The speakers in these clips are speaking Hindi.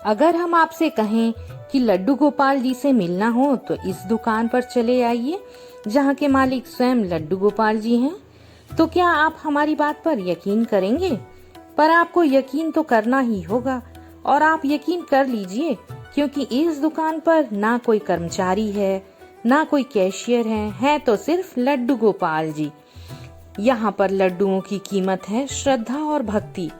अगर हम आपसे कहें कि लड्डू गोपाल जी से मिलना हो तो इस दुकान पर चले आइए, जहाँ के मालिक स्वयं लड्डू गोपाल जी हैं। तो क्या आप हमारी बात पर यकीन करेंगे? पर आपको यकीन तो करना ही होगा, और आप यकीन कर लीजिए, क्योंकि इस दुकान पर ना कोई कर्मचारी है, ना कोई कैशियर है तो सिर्फ लड्डू गोपाल जी। यहाँ पर लड्डुओं की कीमत है श्रद्धा और भक्ति।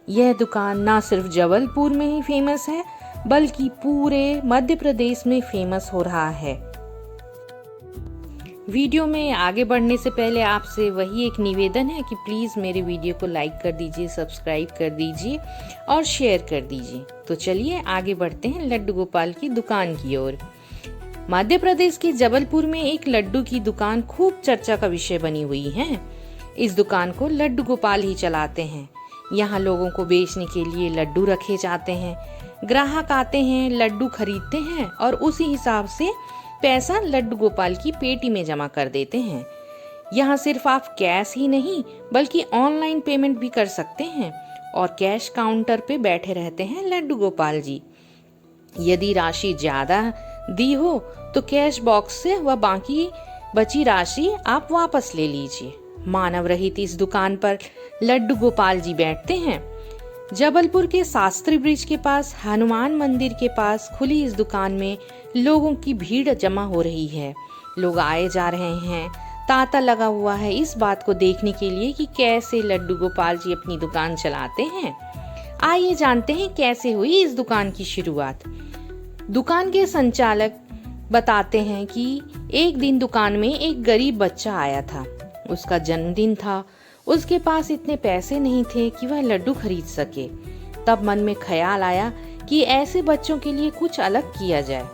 यह दुकान ना सिर्फ जबलपुर में ही फेमस है, बल्कि पूरे मध्य प्रदेश में फेमस हो रहा है। वीडियो में आगे बढ़ने से पहले आपसे वही एक निवेदन है कि प्लीज मेरे वीडियो को लाइक कर दीजिए, सब्सक्राइब कर दीजिए और शेयर कर दीजिए। तो चलिए आगे बढ़ते हैं लड्डू गोपाल की दुकान की ओर। मध्य प्रदेश के जबलपुर में एक लड्डू की दुकान खूब चर्चा का विषय बनी हुई है। इस दुकान को लड्डू गोपाल ही चलाते हैं। यहाँ लोगों को बेचने के लिए लड्डू रखे जाते हैं। ग्राहक आते हैं, लड्डू खरीदते हैं और उसी हिसाब से पैसा लड्डू गोपाल की पेटी में जमा कर देते हैं। यहाँ सिर्फ आप कैश ही नहीं बल्कि ऑनलाइन पेमेंट भी कर सकते हैं, और कैश काउंटर पे बैठे रहते हैं लड्डू गोपाल जी। यदि राशि ज्यादा दी हो तो कैश बॉक्स से वह बाकी बची राशि आप वापस ले लीजिए। मानव रहित इस दुकान पर लड्डू गोपाल जी बैठते हैं। जबलपुर के शास्त्री ब्रिज के पास हनुमान मंदिर के पास खुली इस दुकान में लोगों की भीड़ जमा हो रही है। लोग आए जा रहे हैं। तांता लगा हुआ है इस बात को देखने के लिए कि कैसे लड्डू गोपाल जी अपनी दुकान चलाते हैं। आइए जानते हैं कैसे हुई इस दुकान की शुरुआत। दुकान के संचालक बताते हैं कि एक दिन दुकान में एक गरीब बच्चा आया था। उसका जन्मदिन था। उसके पास इतने पैसे नहीं थे कि वह लड्डू खरीद सके। तब मन में ख्याल आया कि ऐसे बच्चों के लिए कुछ अलग किया जाए।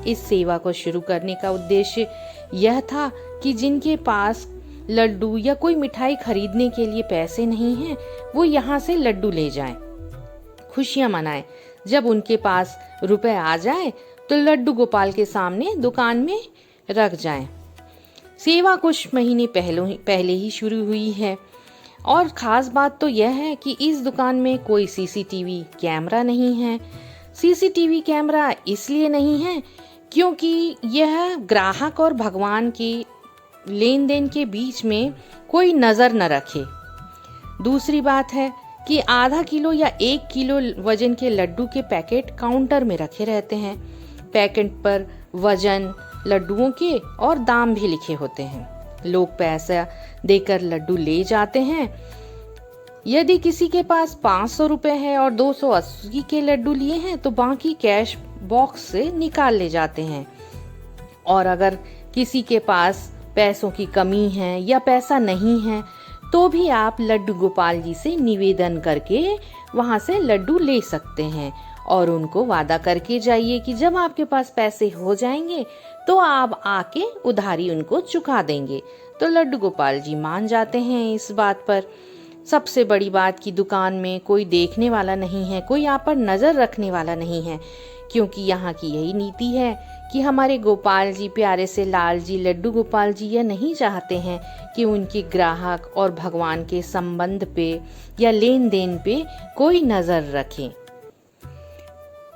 इस सेवा को शुरू करने का उद्देश्य यह था कि जिनके पास लड्डू या कोई मिठाई खरीदने के लिए पैसे नहीं हैं, वो यहाँ से लड्डू ले जाएं, खुशियां मनाएं। जब उनके पास रुपए आ जाए तो लड्डू गोपाल के सामने दुकान में रख जाएं। सेवा कुछ महीने पहले ही शुरू हुई है, और खास बात तो यह है कि इस दुकान में कोई सीसीटीवी कैमरा नहीं है। सीसीटीवी कैमरा इसलिए नहीं है क्योंकि यह ग्राहक और भगवान के लेन देन के बीच में कोई नजर न रखे। दूसरी बात है कि आधा किलो या 1 किलो वजन के लड्डू के पैकेट काउंटर में रखे रहते हैं। पैकेट पर वजन, लड्डुओं के और दाम भी लिखे होते हैं। लोग पैसा देकर लड्डू ले जाते हैं। यदि किसी के पास 500 रुपए है और 280 के लड्डू लिए हैं तो बाकी कैश बॉक्स से निकाल ले जाते हैं। और अगर किसी के पास पैसों की कमी है या पैसा नहीं है तो भी आप लड्डू गोपाल जी से निवेदन करके वहां से लड्डू ले सकते हैं, और उनको वादा करके जाइए कि जब आपके पास पैसे हो जाएंगे तो आप आके उधारी उनको चुका देंगे। तो लड्डू गोपाल जी मान जाते हैं इस बात पर। सबसे बड़ी बात की दुकान में कोई देखने वाला नहीं है, कोई आप पर नजर रखने वाला नहीं है, क्योंकि यहाँ की यही नीति है कि हमारे गोपाल जी, प्यारे से लाल जी लड्डू गोपाल जी यह नहीं चाहते हैं कि उनके ग्राहक और भगवान के संबंध पे या लेन देन पे कोई नजर रखे।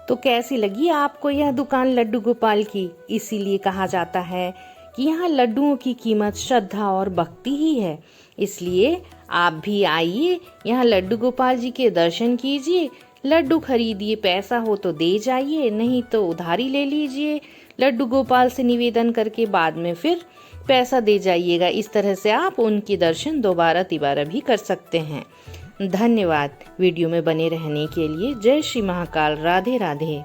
तो कैसी लगी आपको यह दुकान लड्डू गोपाल की? इसीलिए कहा जाता है कि यहाँ लड्डुओं की कीमत श्रद्धा और भक्ति ही है। इसलिए आप भी आइए, यहाँ लड्डू गोपाल जी के दर्शन कीजिए, लड्डू खरीदिए, पैसा हो तो दे जाइए, नहीं तो उधारी ले लीजिए लड्डू गोपाल से निवेदन करके, बाद में फिर पैसा दे जाइएगा। इस तरह से आप उनके दर्शन दोबारा तिबारा भी कर सकते हैं। धन्यवाद वीडियो में बने रहने के लिए। जय श्री महाकाल। राधे राधे।